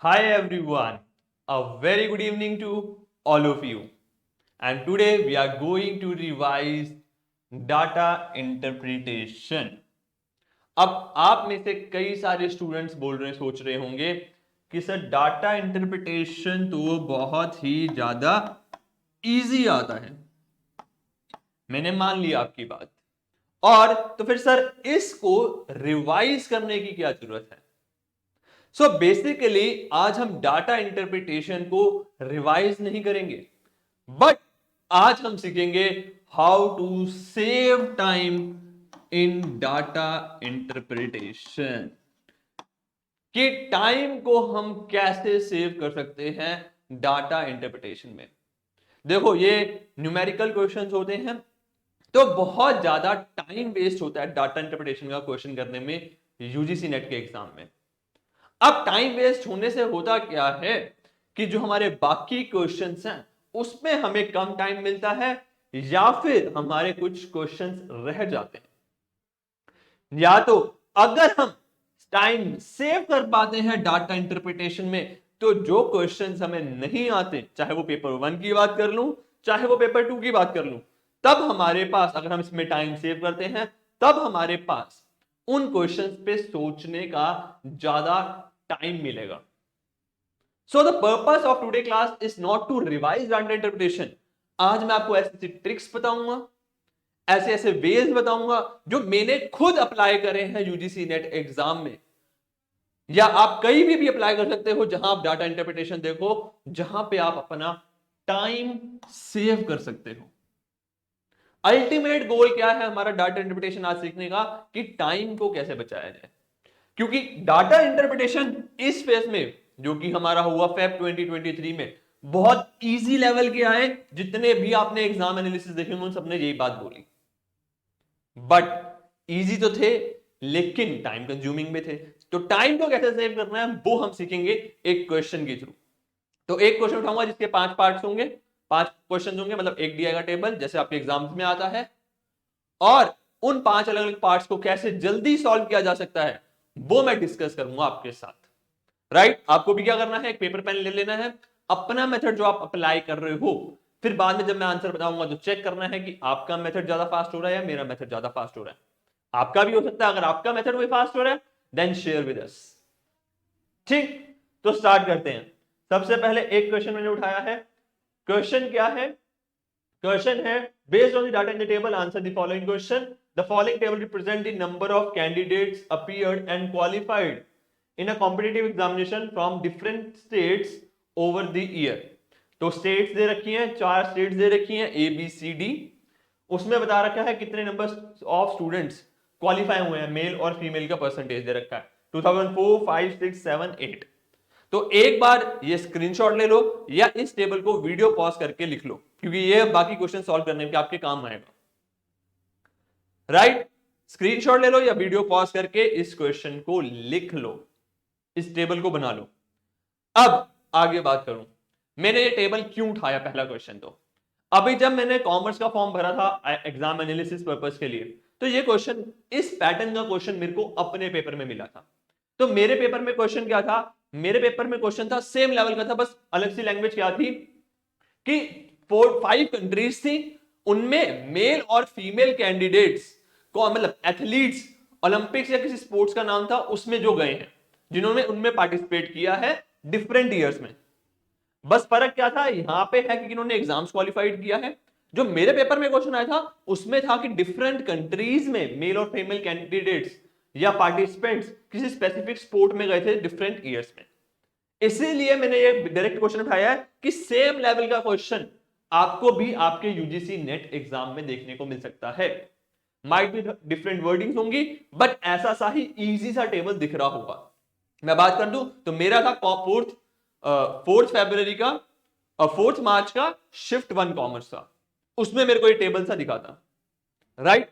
Hi everyone, a very good evening to all of you. And today we are going to revise data interpretation. अब आप में से कई सारे students सोच रहे होंगे कि सर डाटा इंटरप्रिटेशन तो बहुत ही ज्यादा इजी आता है। मैंने मान लिया आपकी बात। और तो फिर सर इसको रिवाइज करने की क्या जरूरत है? सो बेसिकली आज हम डाटा इंटरप्रिटेशन को रिवाइज नहीं करेंगे, बट आज हम सीखेंगे how to save time in data interpretation, कि टाइम को हम कैसे सेव कर सकते हैं डाटा इंटरप्रिटेशन में। देखो, ये न्यूमेरिकल क्वेश्चंस होते हैं तो बहुत ज्यादा टाइम वेस्ट होता है डाटा इंटरप्रिटेशन का क्वेश्चन करने में यूजीसी नेट के एग्जाम में। अब टाइम वेस्ट होने से होता क्या है कि जो हमारे बाकी क्वेश्चंस हैं उसमें हमें कम टाइम मिलता है, या फिर हमारे कुछ क्वेश्चंस रह जाते हैं। या तो अगर हम टाइम सेव कर पाते हैं डाटा इंटरप्रिटेशन में, तो जो क्वेश्चंस हमें नहीं आते, चाहे वो पेपर 1 की बात कर लूं चाहे वो पेपर 2 की बात कर लूं, तब हमारे पास, अगर हम इसमें टाइम सेव करते हैं, तब हमारे पास उन क्वेश्चंस पे सोचने का ज्यादा टाइम मिलेगा। So the purpose of today class is not to revise data interpretation. आज मैं आपको ऐसी ट्रिक्स बताऊंगा, ऐसे ऐसे वेज बताऊंगा जो मैंने खुद अप्लाई करे हैं यूजीसी नेट एग्जाम में, या आप कहीं भी अप्लाई कर सकते हो जहां आप डाटा इंटरप्रिटेशन देखो, जहां पे आप अपना टाइम सेव कर सकते हो। अल्टीमेट गोल क्या है हमारा डाटा इंटरप्रिटेशन आज सीखने का, कि टाइम को कैसे बचाया जाए। क्योंकि डाटा इंटरप्रिटेशन इस फेज में, जो कि हमारा हुआ फेब 2023 में, बहुत इजी लेवल के आए। जितने भी आपने एग्जाम एनालिसिस देखे होंगे सबने यही बात बोली, बट इजी तो थे लेकिन टाइम कंज्यूमिंग भी थे। तो टाइम को कैसे सेव करना है वो हम सीखेंगे एक क्वेश्चन के थ्रू। तो एक क्वेश्चन उठाऊंगा जिसके 5 पार्ट्स होंगे, 5 क्वेश्चन होंगे, मतलब एक दिया गया टेबल जैसे आपके एग्जाम्स में आता है, और उन 5 अलग अलग पार्ट्स को कैसे जल्दी सॉल्व किया जा सकता है वो मैं डिस्कस करूंगा आपके साथ। राइट, आपको भी क्या करना है, एक पेपर पेन ले लेना है, अपना मेथड जो आप अप्लाई कर रहे हो, फिर बाद में जब मैं आंसर बताऊंगा तो चेक करना है कि आपका मेथड ज्यादा फास्ट हो रहा है या मेरा मेथड ज्यादा फास्ट हो रहा है। आपका भी हो सकता है, अगर आपका मेथड वही फास्ट हो रहा है देन शेयर विद अस। ठीक, तो स्टार्ट करते हैं। सबसे पहले एक क्वेश्चन मैंने उठाया है। क्वेश्चन क्या है? क्वेश्चन है, based on the data in the table answer the following question. The following table represent the number of candidates appeared and qualified in a competitive examination from different states over the year. तो states दे रखी हैं, 4 states दे रखी हैं A B C D. उसमें बता रखा है कितने नंबर ऑफ स्टूडेंट्स क्वालिफाई हुए हैं, मेल और फीमेल का परसेंटेज दे रखा है 2004, 5, 6, 7, 8। तो एक बार ये स्क्रीनशॉट ले लो या इस टेबल को वीडियो पॉज करके लिख लो, क्योंकि ये बाकी क्वेश्चन सॉल्व करने में आपके काम आएगा। राइट, स्क्रीनशॉट ले लो या वीडियो पॉज करके इस क्वेश्चन को लिख लो, इस टेबल को बना लो। अब आगे बात करूं, मैंने ये टेबल क्यों उठाया? पहला क्वेश्चन तो अभी जब मैंने कॉमर्स का फॉर्म भरा था एग्जाम एनालिसिस पर्पस के लिए, तो ये क्वेश्चन, इस पैटर्न का क्वेश्चन मेरे को अपने पेपर में मिला था। तो मेरे पेपर में क्वेश्चन क्या था? मेरे पेपर में क्वेश्चन था सेम लेवल का था, बस अलग सी लैंग्वेज क्या थी कि 4-5 कंट्रीज थी, उनमें मेल और फीमेल कैंडिडेट्स को, मतलब एथलीट्स, ओलंपिक्स या किसी स्पोर्ट्स का नाम था उसमें जो गए हैं, जिन्होंने उनमें पार्टिसिपेट किया है डिफरेंट ईयर्स में। बस फर्क क्या था यहां पे है कि इन्होंने एग्जाम्स क्वालिफाइड किया है। जो मेरे पेपर में क्वेश्चन आया था उसमें था कि डिफरेंट कंट्रीज में मेल और फीमेल कैंडिडेट्स या पार्टिसिपेंट्स किसी स्पेसिफिक स्पोर्ट में गए थे डिफरेंट ईयर्स में। इसीलिए मैंने ये डायरेक्ट क्वेश्चन उठाया है कि सेम लेवल का क्वेश्चन आपको भी आपके यूजीसी नेट एग्जाम में देखने को मिल सकता है। माइट भी डिफरेंट वर्डिंग्स होंगी, बट ऐसा सा ही इजी सा टेबल दिख रहा होगा। मैं बात कर दूं तो मेरा था 4 फरवरी का और 4 मार्च का शिफ्ट 1 कॉमर्स था, उसमें मेरे को ये टेबल सा दिखा था। राइट,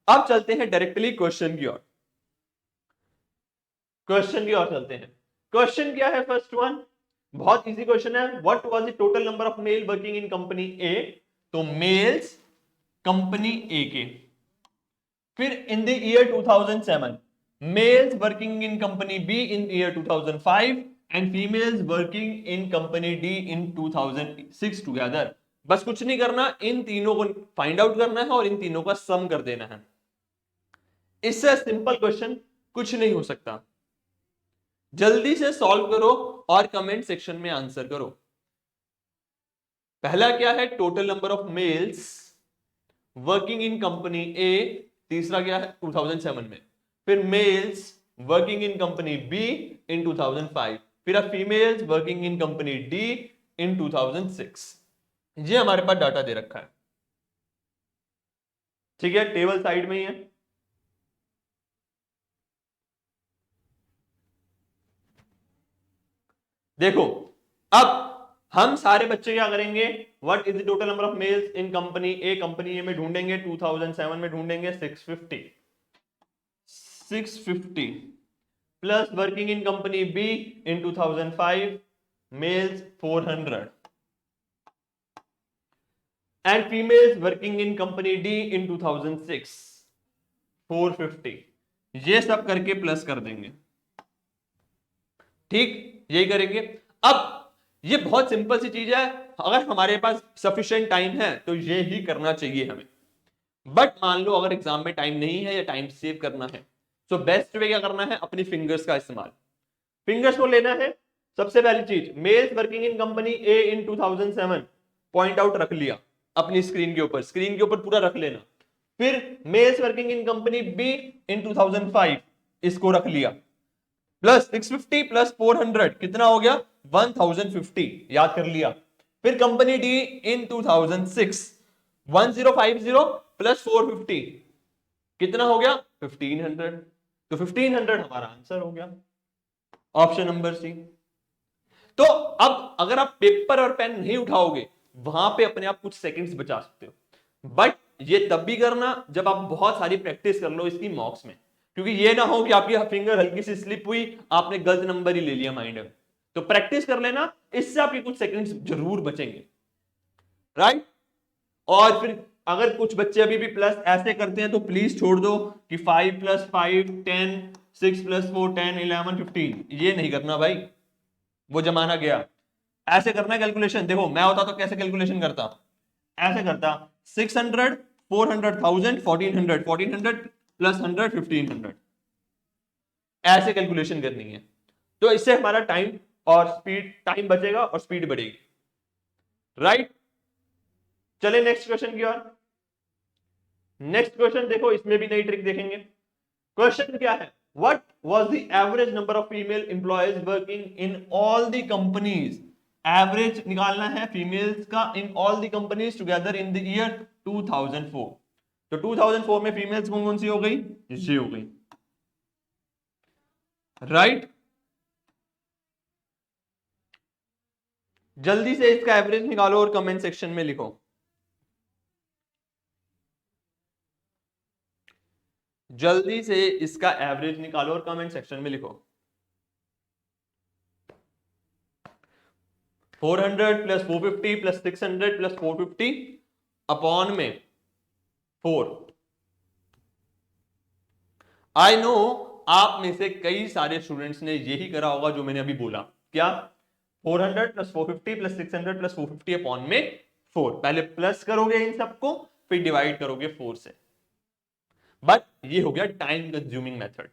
अब चलते हैं डायरेक्टली क्वेश्चन की ओर। क्वेश्चन की ओर चलते हैं। क्वेश्चन क्या है? फर्स्ट वन बहुत इजी क्वेश्चन है। What was the total number of male working in company A? तो मेल्स कंपनी ए के। फिर in the year 2007 males working in company B in year 2005, and females working in company D in 2006 together. बस कुछ नहीं करना, इन तीनों को find out करना है और इन तीनों का सम कर देना है। इससे सिंपल क्वेश्चन कुछ नहीं हो सकता। जल्दी से सॉल्व करो और कमेंट सेक्शन में आंसर करो। पहला क्या है, total number of males working in company A. तीसरा क्या है, 2007 में। फिर males working in company B in 2005। फिर females working in company D in 2006। ये हमारे पास डाटा दे रखा है, ठीक है, टेबल साइड में ही है। देखो अब हम सारे बच्चे क्या करेंगे, what is the total number of males in company A, company A में ढूंढेंगे, 2007 में ढूंढेंगे 650 plus working in company B in 2005 males 400 and females working in company D in 2006 450। ये सब करके प्लस कर देंगे, ठीक, यही करेंगे। अब ये बहुत सिंपल सी चीज है, अगर हमारे पास सफिशिएंट टाइम है तो ये ही करना चाहिए हमें। बट मान लो अगर एग्जाम में टाइम नहीं है या टाइम सेव करना है, तो बेस्ट वे क्या करना है, अपनी फिंगर्स का इस्तेमाल। फिंगर्स को लेना है। सबसे पहली चीज, males working in company A in 2007 point out रख लिया अपनी स्क्रीन के ऊपर, स्क्रीन के ऊपर पूरा रख लेना। फिर males working in company B in 2005 इसको रख लिया, प्लस 650 प्लस 400 कितना हो गया, 1050, याद कर लिया। फिर कंपनी डी इन 2006 1050 प्लस 450 कितना हो गया, 1500। तो 1500 हमारा आंसर हो गया, ऑप्शन नंबर सी। तो अब अगर आप पेपर और पेन नहीं उठाओगे, वहां पे अपने आप कुछ सेकंड्स बचा सकते हो। बट ये तब भी करना जब आप बहुत सारी प्रैक्टिस कर लो इसकी मॉक्स में, क्योंकि ये ना हो कि आपकी फिंगर हल्की सी स्लिप हुई, आपने गलत नंबर ही ले लिया माइंड में। तो प्रैक्टिस कर लेना, इससे आपके कुछ सेकंड्स जरूर बचेंगे, राइट। और फिर अगर कुछ बच्चे अभी भी प्लस ऐसे करते हैं तो प्लीज छोड़ दो कि 5 + 5 10, 6 + 4 10, 11 15, ये नहीं करना भाई, वो जमाना गया। ऐसे करना है कैलकुलेशन। देखो मैं होता तो कैसे कैलकुलेशन करता, ऐसे करता 600 400 1000 1400 1400 प्लस 100 1500, ऐसे कैलकुलेशन करनी है। तो इससे हमारा टाइम और स्पीड, टाइम बचेगा और स्पीड बढ़ेगी, राइट। चले नेक्स्ट क्वेश्चन की ओर। नेक्स्ट क्वेश्चन देखो, इसमें भी नई ट्रिक देखेंगे। क्वेश्चन क्या है, what was the average number of female employees working in all the companies. Average निकालना है फीमेल्स का in all the companies together in the year 2004। तो 2004 में फीमेल्स कौन कौन सी हो गई, ये हो गई, राइट। जल्दी से इसका एवरेज निकालो और कमेंट सेक्शन में लिखो। जल्दी से इसका एवरेज निकालो और कमेंट सेक्शन में लिखो। 400 प्लस 450 प्लस 600 प्लस 450 अपॉन में 4। आई नो आप में से कई सारे स्टूडेंट्स ने यही करा होगा जो मैंने अभी बोला, क्या, 400 प्लस 450 प्लस 600 प्लस 450 अपॉन में 4। पहले प्लस करोगे इन सबको, फिर डिवाइड करोगे 4 से। बट ये हो गया टाइम कंज्यूमिंग मेथड।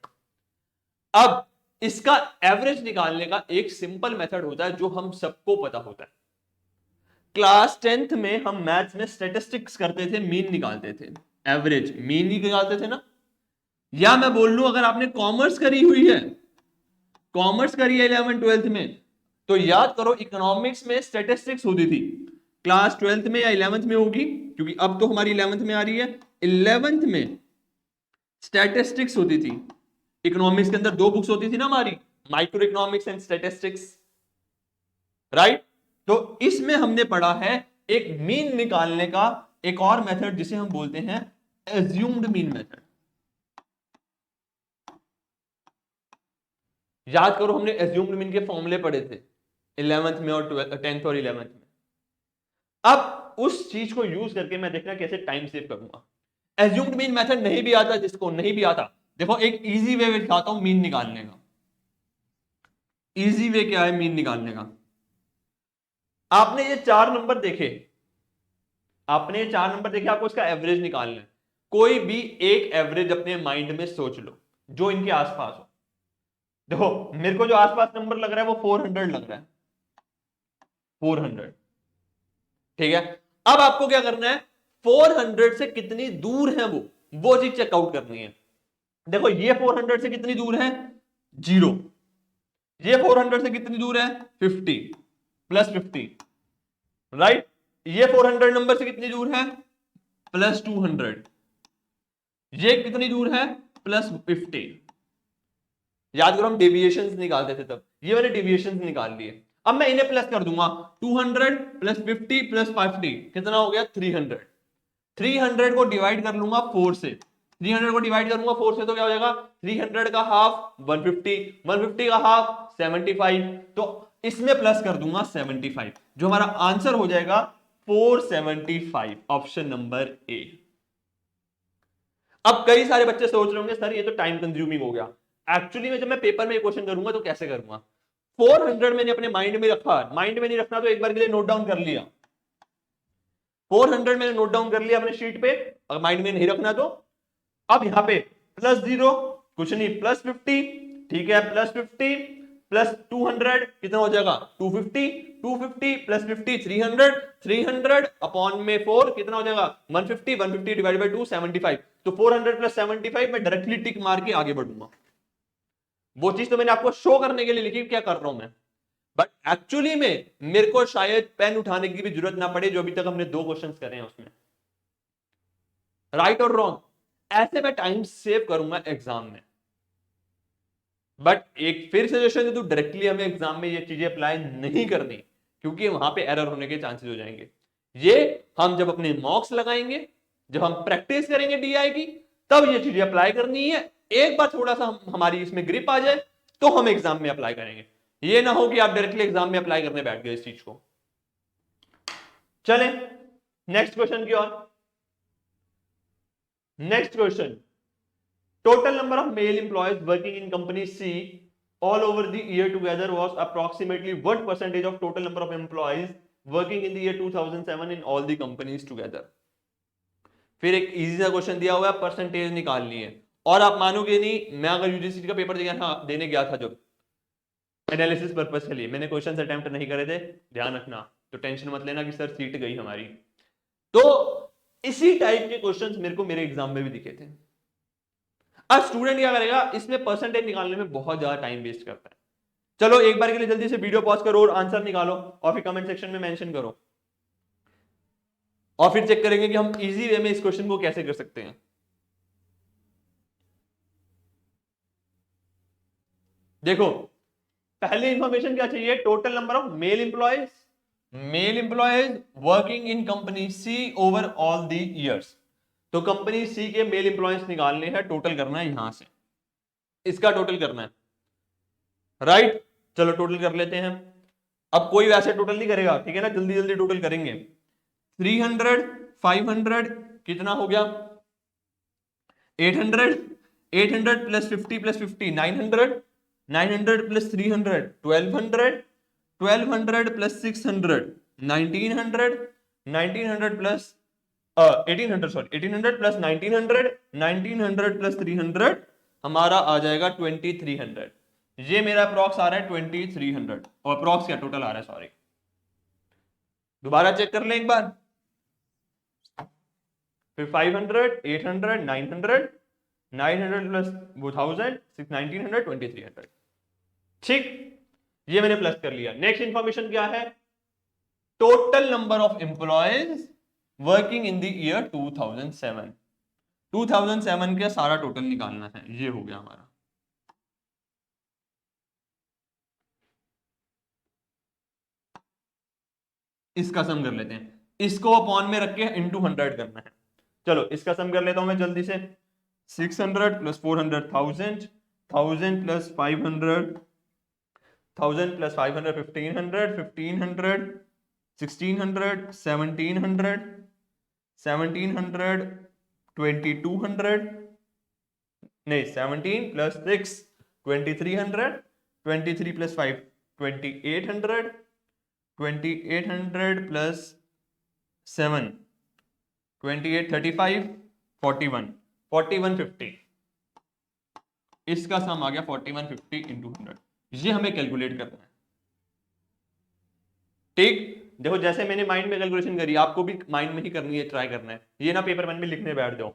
अब इसका एवरेज निकालने का एक सिंपल मेथड होता है जो हम सबको पता होता है। क्लास 10th में हम मैथ्स में स्टैटिस्टिक्स करते थे, मीन निकालते थे, एवरेज मीन ही निकालते थे ना। या मैं बोल लूं अगर आपने कॉमर्स करी हुई है, कॉमर्स करी है 11 12th में, तो याद करो इकोनॉमिक्स में स्टैटिस्टिक्स होती थी, क्लास 12th में या 11th में होगी, क्योंकि अब तो हमारी 11th में आ रही है। 11th में स्टैटिस्टिक्स होती थी। इकोनॉमिक्स के अंदर 2 बुक्स होती थी ना हमारी, micro economics and statistics, right. तो इसमें हमने पढ़ा है एक मीन निकालने का एक और मेथड जिसे हम बोलते हैं एज्यूम्ड मीन मेथड। याद करो हमने एज्यूम्ड मीन के फॉर्मूले पढ़े थे 11th में और 10th और 11th में। अब उस चीज को यूज करके मैं देखना कैसे टाइम सेव करूंगा। एज्यूम्ड मीन मेथड नहीं भी आता, जिसको नहीं भी आता, देखो एक इजी वे दिखाता हूं मीन निकालने का। इजी वे क्या है मीन निकालने का? आपने ये 4 नंबर देखे, आपने ये 4 नंबर देखे, आपको इसका एवरेज निकालना है। कोई भी एक एवरेज अपने माइंड में सोच लो जो इनके आसपास हो। देखो मेरे को जो आसपास नंबर लग रहा है वो 400 लग रहा है, 400। ठीक है, अब आपको क्या करना है, 400 से कितनी दूर है वो चीज चेकआउट करनी है। देखो ये 400 से कितनी दूर है, 0। ये 400 से कितनी दूर है, 50 प्लस 50, राइट। ये 400 नंबर से कितनी दूर है, प्लस 200। ये कितनी दूर है, प्लस 50। याद करो हम डेविएशंस निकालते थे तब, ये मैंने डेविएशंस निकाल लिए। अब मैं इन्हें प्लस कर दूंगा, 200 प्लस 50 प्लस 50 कितना हो गया, 300। 300 को डिवाइड कर लूंगा 4 से, 300 को डिवाइड करूंगा 4 से तो क्या हो जाएगा, 300 का हाफ 150, 150 का हाफ 75, तो इसमें प्लस कर दूंगा 75, जो हमारा आंसर हो जाएगा 475, ऑप्शन नंबर ए। अब कई सारे बच्चे सोच रहे होंगे सर ये तो टाइम कंज्यूमिंग हो गया। एक्चुअली में जब मैं पेपर में क्वेश्चन करूंगा तो कैसे करूंगा, 400 मैंने अपने माइंड में रखा, माइंड में नहीं रखना तो एक बार के लिए नोट डाउन कर लिया, 400 मैंने नोट डाउन कर लिया अपने शीट पे, अगर माइंड में नहीं रखना तो। अब यहां पे प्लस 0 कुछ नहीं, प्लस 50, ठीक है, प्लस 50 प्लस 200 कितना हो जाएगा, 250, 250 प्लस 50 300, 300 अपॉन में 4 कितना हो जाएगा, 150, 150 डिवाइड बाय 2 75, तो 400 प्लस 75 मैं डायरेक्टली टिक मार के आगे बढ़ूंगा। वो चीज तो मैंने आपको शो करने के लिए लिखी, क्या कर रहा हूं मैं, बट एक्चुअली में मेरे को शायद पेन उठाने की भी जरूरत ना पड़े, जो अभी तक हमने 2 क्वेश्चंस करे हैं उसमें, राइट और रॉन्ग, ऐसे मैं टाइम सेव करूंगा एग्जाम में। बट एक फिर सजेशन दे दूं, डायरेक्टली हमें एग्जाम में ये चीजें अप्लाई नहीं करनी, क्योंकि वहां पे एरर होने के चांसेस हो जाएंगे। ये हम जब अपने मॉक्स लगाएंगे, जब हम प्रैक्टिस करेंगे डीआई की, तब ये चीजें अप्लाई करनी है। एक बार थोड़ा सा हमारी इसमें ग्रिप आ जाए तो हम एग्जाम में अप्लाई करेंगे। ये ना हो कि आप डायरेक्टली एग्जाम में अप्लाई करने बैठ गए इस चीज को। चलें नेक्स्ट क्वेश्चन की ओर। Next question, total number of male employees working in company C all over the year together was approximately what percentage of total number of employees working in the year 2007 in all the companies together। फिर एक easy सा question दिया हुआ है, percentage निकालनी है। और आप मानोगे नहीं, मैं अगर यूजीसी का पेपर देने गया था जब एनालिसिस पर्पस के लिए, मैंने क्वेश्चन अटेम्प्ट नहीं करे थे, ध्यान रखना, तो टेंशन मत लेना कि सर सीट गई हमारी। तो इसी टाइप के क्वेश्चंस मेरे को मेरे एग्जाम में भी दिखे थे। अब स्टूडेंट क्या करेगा, इसमें परसेंटेज निकालने में बहुत ज्यादा टाइम वेस्ट करता है। चलो एक बार के लिए जल्दी से वीडियो पॉज करो और आंसर निकालो और फिर कमेंट सेक्शन में मेंशन करो, और फिर चेक करेंगे कि हम इजी वे में इस क्वेश्चन को कैसे कर सकते हैं। देखो पहले इंफॉर्मेशन क्या चाहिए, total number of male employees, male employees working in company C over all the years. तो कंपनी सी के मेल एम्प्लॉयज निकालने हैं, टोटल करना है यहां से, इसका टोटल करना है, राइट। चलो टोटल कर लेते हैं। अब कोई वैसे टोटल नहीं करेगा, ठीक है ना, जल्दी जल्दी टोटल करेंगे। 300 500 कितना हो गया, 800, 800 plus 50 plus 50 900, 900 plus 300 1200, 1200 plus 600 1900, 1900 plus 1800, sorry 1800 plus 1900, 1900 plus 300 हमारा आ जाएगा 2300। ये मेरा अप्रॉक्स आ रहा है 2300, और अप्रॉक्स क्या टोटल आ रहा है, सॉरी, दोबारा चेक कर लें एक बार। फिर 500, 800, 900, 900 प्लस 1000, 1900, 2300, ठीक, ये मैंने प्लस कर लिया। नेक्स्ट इंफॉर्मेशन क्या है, total number of employees working in the year 2007, 2007 का सारा टोटल निकालना है, ये हो गया हमारा। इसका सम कर लेते हैं, इसको अपॉन में रख के इंटू 100 करना है। चलो इसका सम कर लेता हूं मैं जल्दी से, 600 प्लस 400 1000, 1000 प्लस 500, 1000 प्लस 500 1500, 1500 1600, 1700, 1700 2200, नहीं 17 प्लस 6 2300, 23 प्लस 5 2800, 2800 प्लस 7 28 35 41 4150, इसका सम आ गया 4150 इंटू 100। ये हमें कैलकुलेट करना है। ठीक, देखो जैसे मैंने माइंड में कैलकुलेशन करी, आपको भी माइंड में ही करनी है, ट्राई करना है। ये ना पेपर पेन में लिखने बैठ जाओ,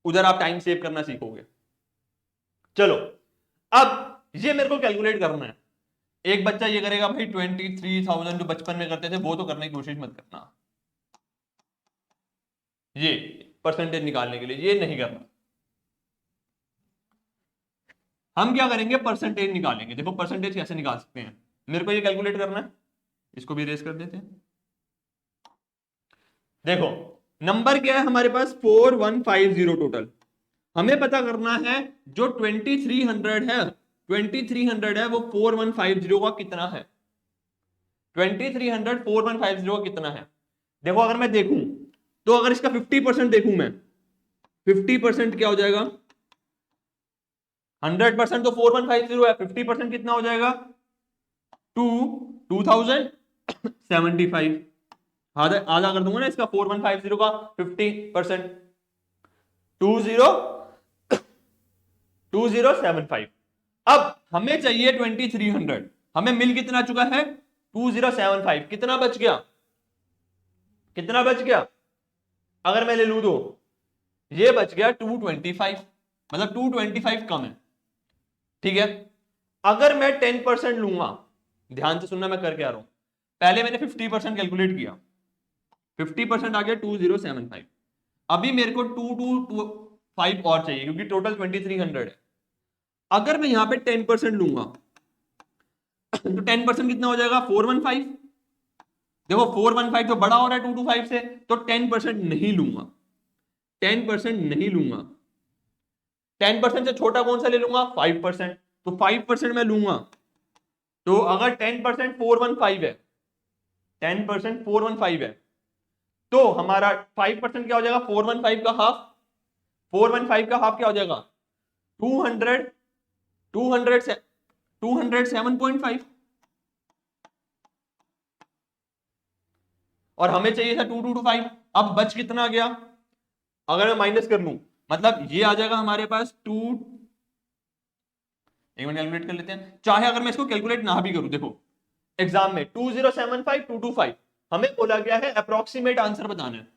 उधर आप टाइम सेव करना सीखोगे। चलो अब ये मेरे को कैलकुलेट करना है। एक बच्चा ये करेगा भाई 23,000 जो बचपन में करते थे वो तो करने की कोशिश मत करना, ये परसेंटेज निकालने के लिए ये नहीं करना। हम क्या करेंगे, परसेंटेज निकालेंगे। देखो परसेंटेज कैसे निकाल सकते हैं, मेरे को ये कैलकुलेट करना है, इसको भी इरेज कर देते हैं। देखो नंबर क्या है हमारे पास 4150 टोटल। हमें पता करना है जो 2300 है, 2300 है वो 4150 का कितना है, 2300 4150 का कितना है। देखो अगर मैं देखूं तो अगर इसका 50% देखूं मैं, 50% क्या हो जाएगा, 100% तो 4150 है, 50% कितना हो जाएगा 2075। आधा आधा कर दूंगा ना इसका, 4150 का 50% 2075। अब हमें चाहिए 2300, हमें मिल कितना चुका है 2075, कितना बच गया, कितना बच गया, अगर मैं ले लू तो ये बच गया 225, मतलब 225 कम है। ठीक है, अगर मैं 10% लूंगा, ध्यान से सुनना मैं कर क्या रहा हूं, पहले मैंने 50% कैलकुलेट किया, 50% आ गया 2075, अभी मेरे को 225 और चाहिए क्योंकि टोटल 2300 है। अगर मैं यहां पे 10% लूंगा तो 10% कितना हो जाएगा 415। देखो 415 तो बड़ा हो रहा है 225 से, तो 10% नहीं लूंगा, 10% नहीं लूंगा। 10% से छोटा कौन सा ले लूंगा 5%, तो 5% मैं लूंगा। तो अगर 10% 415 है, 10% 415 है, तो हमारा 5% क्या हो जाएगा 415 का हाफ, 415 का हाफ क्या हो जाएगा 200, 200 से 207.5, और हमें चाहिए था 2225। अब बच कितना गया, अगर मैं माइनस कर लूं मतलब ये आ जाएगा हमारे पास एक मिनट कैलकुलेट कर लेते हैं। चाहे अगर मैं इसको कैलकुलेट ना भी करूं, देखो एग्जाम में 2075 225 हमें बोला गया है अप्रोक्सीमेट आंसर बताना है।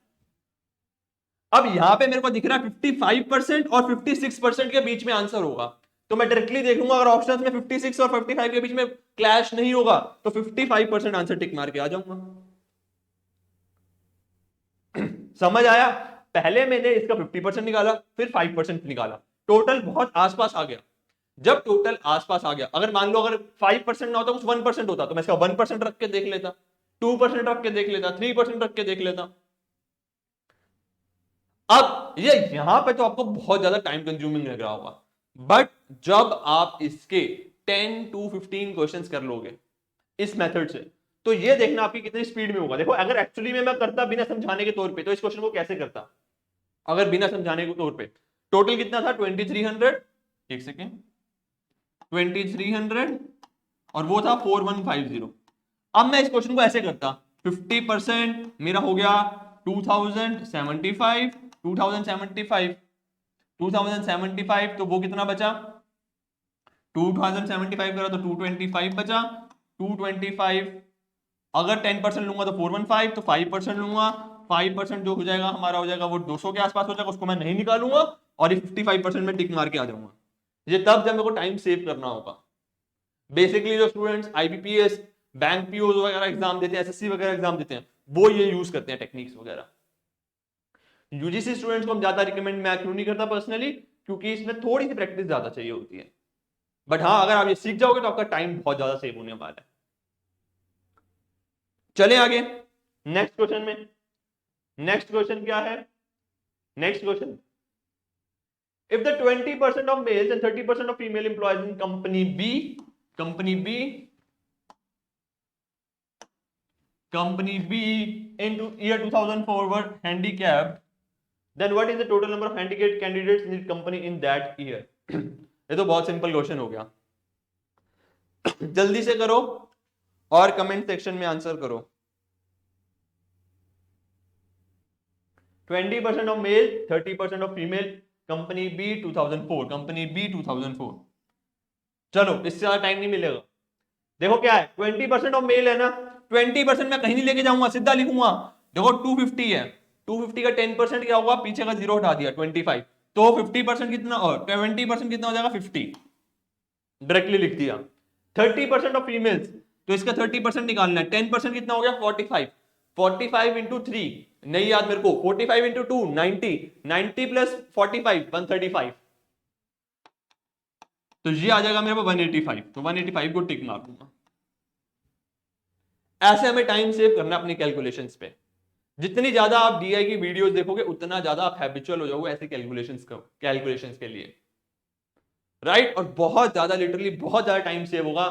अब यहां पे मेरे को दिख रहा है 55% और 56% के बीच में आंसर होगा, तो मैं डायरेक्टली देख लूंगा अगर ऑप्शंस में 56 और 55 के बीच में क्लैश नहीं होगा तो 55% आंसर टिक मार के आ जाऊंगा। समझ आया, पहले मैंने इसका 50% निकाला फिर 5% निकाला, टोटल बहुत आसपास आ गया। जब टोटल आसपास आ गया, अगर मान लो अगर 5% ना होता कुछ 1% होता तो मैं इसका 1% रख के देख लेता, 2% रख के देख लेता, 3% रख के देख लेता। अब ये यहां पे तो आपको बहुत ज्यादा टाइम कंज्यूमिंग लग रहा होगा, बट जब आप इसके 10 to 15 क्वेश्चंस कर लोगे इस मेथड से, तो ये देखना आपकी कितनी स्पीड में होगा। देखो अगर एक्चुअली में मैं करता बिना समझाने के तौर पे तो इस क्वेश्चन को कैसे करता, अगर बिना समझाने के तौर पे टोटल कितना था 2300, एक सेकेंड 2300 और वो था 4150। अब मैं इस क्वेश्चन को ऐसे करता 50% मेरा हो गया 2075, 2075 2075 तो वो कितना बचा 2075 करा तो 225 बचा, 225 अगर 10% लूंगा तो 415, तो 5% लूंगा, 5% जो हो जाएगा हमारा हो जाएगा वो 200 के आसपास हो जाएगा, उसको मैं नहीं निकालूंगा और ये 55% में टिक मार के आ जाऊंगा। ये तब जब मेरे को टाइम सेव करना होगा। बेसिकली जो स्टूडेंट्स आईबीपीएस बैंक पीओ वगैरह एग्जाम देते हैं, एसएससी वगैरह एग्जाम देते हैं, वो ये यूज करते हैं टेक्निक्स वगैरह। यूजीसी स्टूडेंट्स को हम ज्यादा रिकमेंड मैं क्यों नहीं करता पर्सनली, क्योंकि इसमें थोड़ी सी प्रैक्टिस ज्यादा चाहिए होती है, बट हाँ अगर आप ये सीख जाओगे तो आपका टाइम बहुत ज्यादा सेव होने वाला है। चले आगे नेक्स्ट क्वेश्चन में। नेक्स्ट क्वेश्चन क्या है, next question, if the 20% of males and 30% of female employees in company B into year 2004 were handicapped, then what is the total number of handicapped candidates in the company in that year? ये तो बहुत simple question हो गया। जल्दी से करो और comment section में आंसर करो। 20% of male, 30% of female, company B 2004, company B 2004। चलो इससे ज्यादा टाइम नहीं मिलेगा। देखो क्या है, 20% ऑफ मेल है ना, 20% मैं कहीं नहीं लेके जाऊंगा, सीधा लिखूंगा। देखो 250 है, 250 का 10% क्या होगा, पीछे का जीरो हटा दिया 25, तो 50% कितना, और 20% कितना हो जाएगा 50, डायरेक्टली लिख दिया। 30% ऑफ फीमेल्स, तो इसका 30% निकालना है, 10% कितना हो गया 45, 45 इंटू 3 नहीं याद मेरे को, 45 इंटू 2 90, 90 प्लस 45 135, तो ये आ जाएगा मेरे को 185, तो 185 को टिक मार दूंगा। ऐसे हमें टाइम सेव करना अपनी कैलकुलेशंस पे। जितनी ज्यादा आप डीआई की वीडियोस देखोगे उतना ज्यादा आप हैबिचुअल हो जाओगे ऐसे कैलकुलेशंस के लिए, राइट। और बहुत ज्यादा, लिटरली बहुत ज्यादा टाइम सेव होगा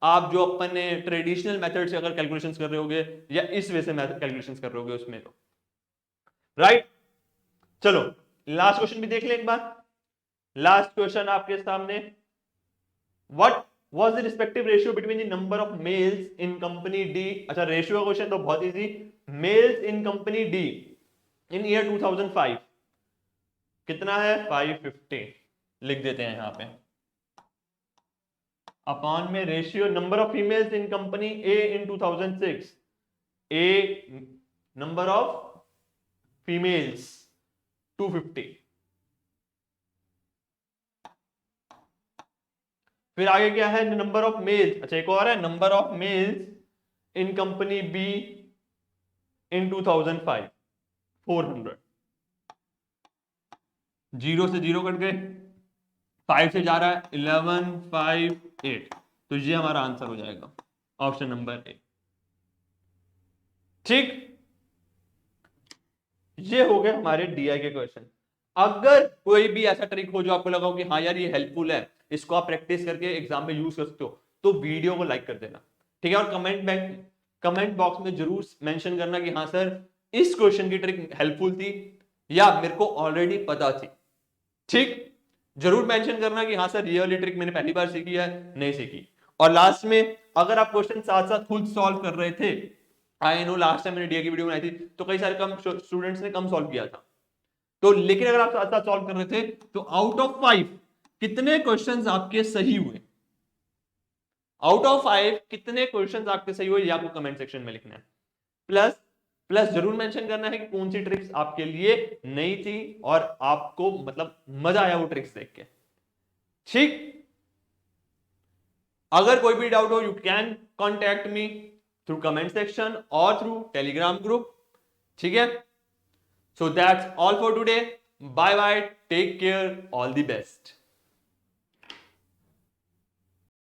आप जो अपन ने ट्रेडिशनल मेथड से अगर कैलकुलेशंस कर रहे होगे या इस वे से कैलकुलेशंस कर रहे होगे उसमें, तो राइट। चलो लास्ट क्वेश्चन भी देख लें एक बार। लास्ट क्वेश्चन आपके सामने, what was the respective ratio between the number of males in company D। अच्छा रेशियो का क्वेश्चन तो बहुत easy, mails in company D in year 2005 कितना है 550, लिख देते हैं यहां पे, अपॉन में ratio number of females in company A in 2006, A number of females 250, फिर आगे क्या है नंबर ऑफ मेल्स, अच्छा एक और है number of males in company B in 2005 400, zero से जीरो कट गए, 5 से जा रहा है 11 5 8, तो ये हमारा आंसर हो जाएगा ऑप्शन नंबर ए। ठीक, ये हो गए हमारे डीआई के क्वेश्चन। अगर कोई भी ऐसा ट्रिक हो जो आपको लगा हो कि हाँ यार ये हेल्पफुल है, इसको आप प्रैक्टिस करके एग्जाम में यूज कर सकते हो, तो वीडियो को लाइक कर देना, ठीक है। और कमेंट बॉक्स में जरूर मेंशन करना कि हाँ सर इस क्वेश्चन की ट्रिक हेल्पफुल थी या मेरे को ऑलरेडी पता थी, ठीक। जरूर मेंशन करना कि हाँ सर ये वाली ट्रिक मैंने पहली बार सीखी है, नहीं सीखी। और लास्ट में अगर आप क्वेश्चन साथ साथ खुद सॉल्व कर रहे थे, आई नो लास्ट टाइम मैंने डीआई की वीडियो बनाई थी तो कई सारे कम स्टूडेंट्स ने कम सॉल्व किया था, तो लेकिन अगर आप साथ साथ सॉल्व कर रहे थे तो आउट ऑफ 5 कितने क्वेश्चंस आपके सही हुए, आउट ऑफ 5 कितने क्वेश्चंस आपके सही हुए ये आपको कमेंट सेक्शन में लिखना है। प्लस प्लस जरूर मेंशन करना है कि कौन सी ट्रिक्स आपके लिए नई थी और आपको मतलब मजा आया वो ट्रिक्स देख के, ठीक। अगर कोई भी डाउट हो you can contact me through comment section और थ्रू टेलीग्राम ग्रुप, ठीक है। So that's all for today. Bye bye. Take care. All the best.